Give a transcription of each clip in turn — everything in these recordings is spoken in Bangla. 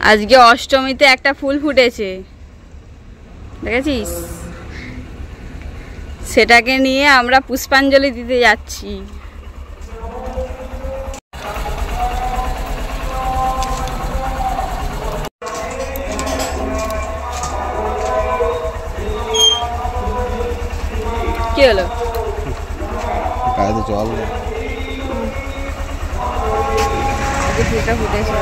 আজকে অষ্টমীতে একটা ফুল ফুটেছে, দেখেছিস? সেটাকে নিয়ে আমরা পুষ্পাঞ্জলি দিতে যাচ্ছি। কি হলো? জল ফুলটা ফুটেছে।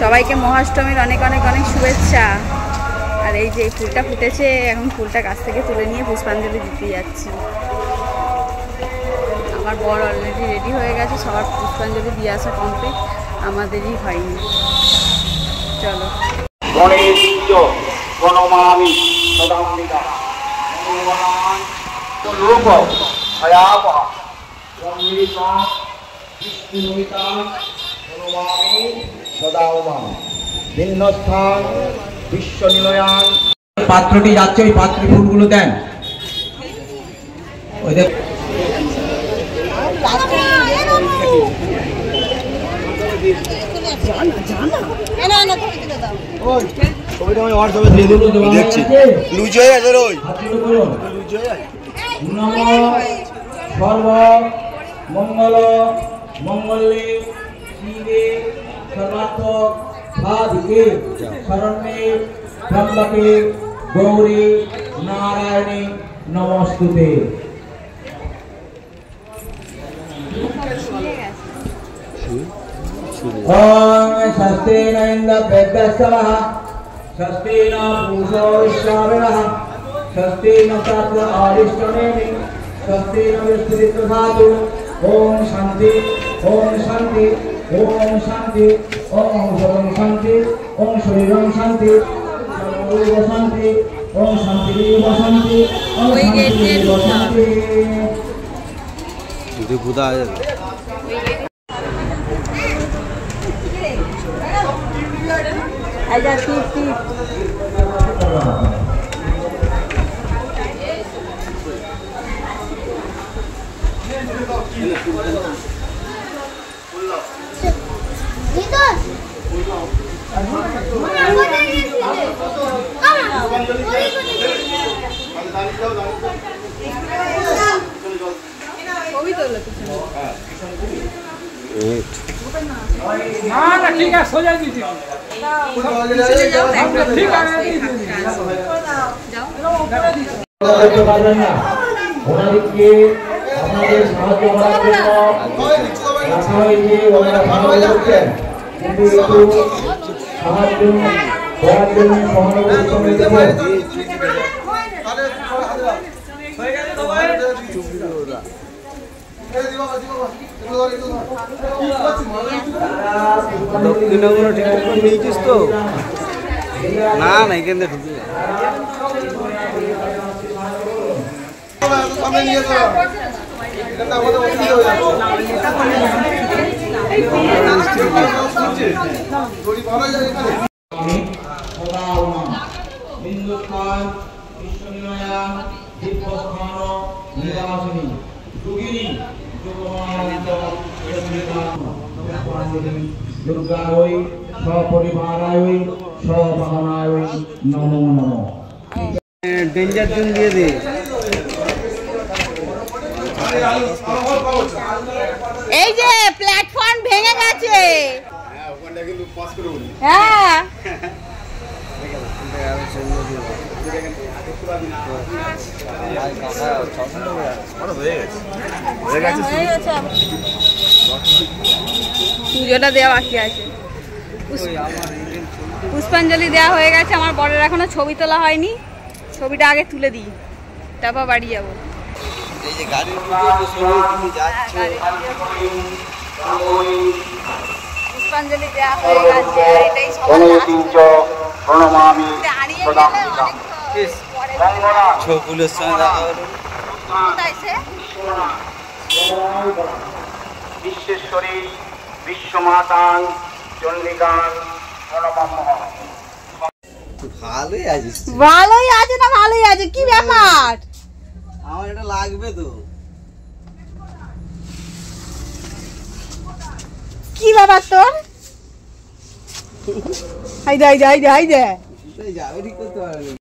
সবাইকে মহাষ্টমীর অনেক অনেক অনেক শুভেচ্ছা। আর এই যে ফুলটা ফুটেছে, এখন ফুলটা গাছ থেকে তুলে নিয়ে পুষ্পাঞ্জলি দিতে যাচ্ছি। আমার বর অলরেডি রেডি হয়ে গেছে, সবার পুষ্পাঞ্জলি দিয়ে আসা কমপ্লিট, আমাদেরই হয়নি। চলো। পাত্রটি যাচ্ছে, ওই পাত্রে ফুলগুলো দেন। ওই দেখ সর্ব মঙ্গল মঙ্গলে শিবে সর্বার্থ সাধিকে শরণ্যে ত্র্যম্বকে গৌরী নারায়ণে নমস্তুতে। ओम स्वस्तेन इन्द्रभ्यस्तवः स्वस्तेन पूषो विश्वावहः स्वस्तेन तत्र आदिष्टनेमि स्वस्तेन विस्तृतधातु। ओम शांति ओम शांति ओम शांति ओम सर्वं शांति ओम शरीरं शांति सर्वं शांति ओम शांति शांति ओम शांति। যদি বুদা আছে আচ্ছা ঠিক ঠিক। ঠিক আছে সোজা দিচ্ছি। ওনাদেরকে আপনাদের সাহায্য করার জন্য রাখা হয়েছে, ওনারা ভালো করছেন, কিন্তু একটু সাহায্য করার জন্য সহানুভূতি দক্ষিণগুলো ঠিকঠাক করে নিয়েছিস তো? না না এখান থেকে ঢুকলে হিন্দুস্তান বিশ্বনিলয়া দিব্যস্থান নিরাসনী যোগিনী দুর্গায় সপরিবারায় সবাহনায় নমো নমো। ডেঞ্জার জোন দিয়ে দে। এই যে প্ল্যাটফর্ম ভেঙে গেছে। হ্যাঁ পুজোটা দেওয়া বাকি আছে, পুষ্পাঞ্জলি দেওয়া হয়ে গেছে। আমার বরের এখনো ছবি তোলা হয়নি, ছবিটা আগে তুলে দিই, তারপর বাড়ি যাবো। পুষ্পাঞ্জলি দেওয়া হয়ে গেছে, এটাই সবার ছকুলের সঙ্গে দেখা হলো। বিশ্বেশ্বরী বিশ্বমাতাং চন্ডিকাং ভালোই আছিস। ভালোই আছে না? ভালোই আছে। কি ব্যাপার? আমার এটা লাগবে তো। কি ব্যাপার তোর? হাই দে হাই দে হাই দে হাই দে। যাবে ঠিক করতে পারবে